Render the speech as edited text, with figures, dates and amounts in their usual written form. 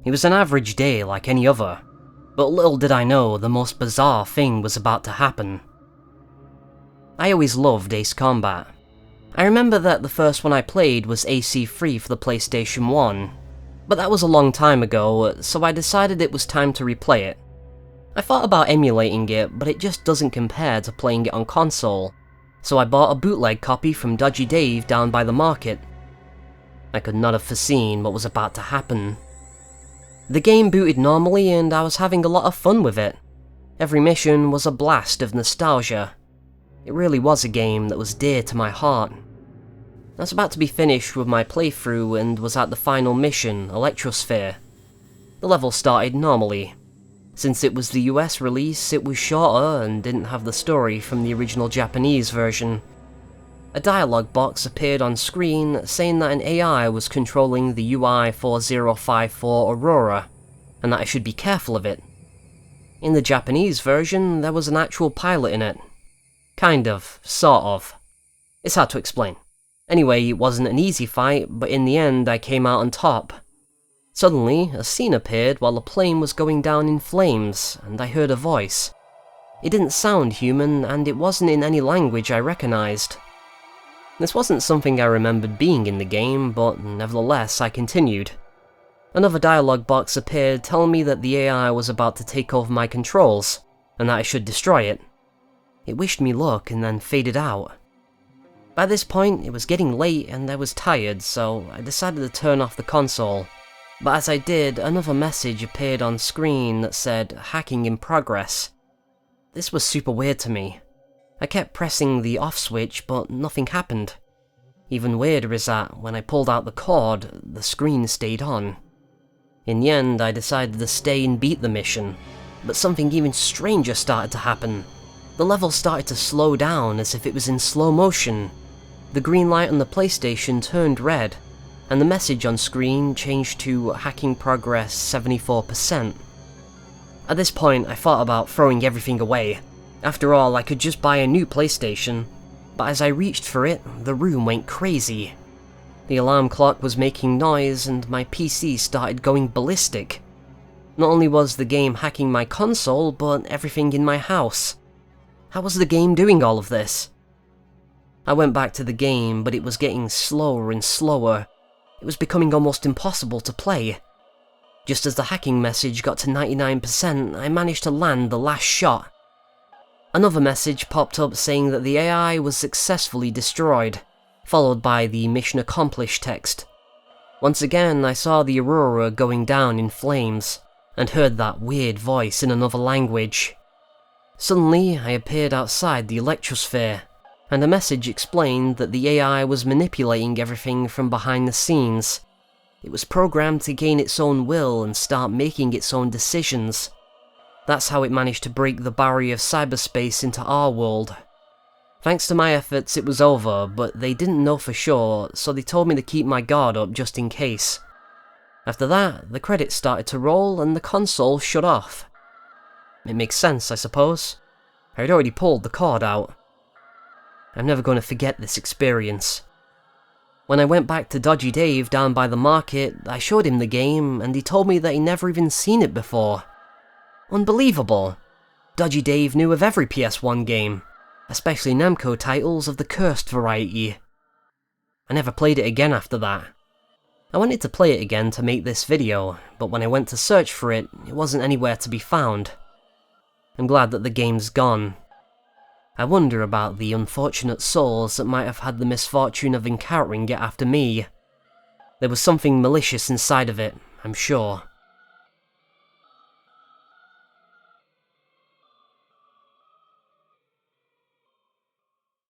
It was an average day like any other, but little did I know the most bizarre thing was about to happen. I always loved Ace Combat. I remember that the first one I played was AC3 for the PlayStation 1, but that was a long time ago, so I decided it was time to replay it. I thought about emulating it, but it just doesn't compare to playing it on console, so I bought a bootleg copy from Dodgy Dave down by the market. I could not have foreseen what was about to happen. The game booted normally and I was having a lot of fun with it. Every mission was a blast of nostalgia. It really was a game that was dear to my heart. I was about to be finished with my playthrough and was at the final mission, Electrosphere. The level started normally. Since it was the US release, it was shorter and didn't have the story from the original Japanese version. A dialogue box appeared on screen saying that an AI was controlling the UI-4054 Aurora, and that I should be careful of it. In the Japanese version, there was an actual pilot in it. Kind of, sort of. It's hard to explain. Anyway, it wasn't an easy fight, but in the end I came out on top. Suddenly, a scene appeared while the plane was going down in flames, and I heard a voice. It didn't sound human, and it wasn't in any language I recognized. This wasn't something I remembered being in the game, but nevertheless I continued. Another dialogue box appeared telling me that the AI was about to take over my controls, and that I should destroy it. It wished me luck and then faded out. By this point, it was getting late and I was tired, so I decided to turn off the console. But as I did, another message appeared on screen that said, "Hacking in progress." This was super weird to me. I kept pressing the off switch, but nothing happened. Even weirder is that, when I pulled out the cord, the screen stayed on. In the end, I decided to stay and beat the mission, but something even stranger started to happen. The level started to slow down as if it was in slow motion. The green light on the PlayStation turned red, and the message on screen changed to hacking progress 74%. At this point, I thought about throwing everything away. After all, I could just buy a new PlayStation. But as I reached for it, the room went crazy. The alarm clock was making noise and my PC started going ballistic. Not only was the game hacking my console, but everything in my house. How was the game doing all of this? I went back to the game, but it was getting slower and slower. It was becoming almost impossible to play. Just as the hacking message got to 99%, I managed to land the last shot. Another message popped up saying that the AI was successfully destroyed, followed by the mission accomplished text. Once again, I saw the Aurora going down in flames, and heard that weird voice in another language. Suddenly, I appeared outside the Electrosphere, and a message explained that the AI was manipulating everything from behind the scenes. It was programmed to gain its own will and start making its own decisions. That's how it managed to break the barrier of cyberspace into our world. Thanks to my efforts, it was over, but they didn't know for sure, so they told me to keep my guard up just in case. After that, the credits started to roll and the console shut off. It makes sense, I suppose. I had already pulled the cord out. I'm never going to forget this experience. When I went back to Dodgy Dave down by the market, I showed him the game, and he told me that he never even seen it before. Unbelievable! Dodgy Dave knew of every PS1 game, especially Namco titles of the cursed variety. I never played it again after that. I wanted to play it again to make this video, but when I went to search for it, it wasn't anywhere to be found. I'm glad that the game's gone. I wonder about the unfortunate souls that might have had the misfortune of encountering it after me. There was something malicious inside of it, I'm sure.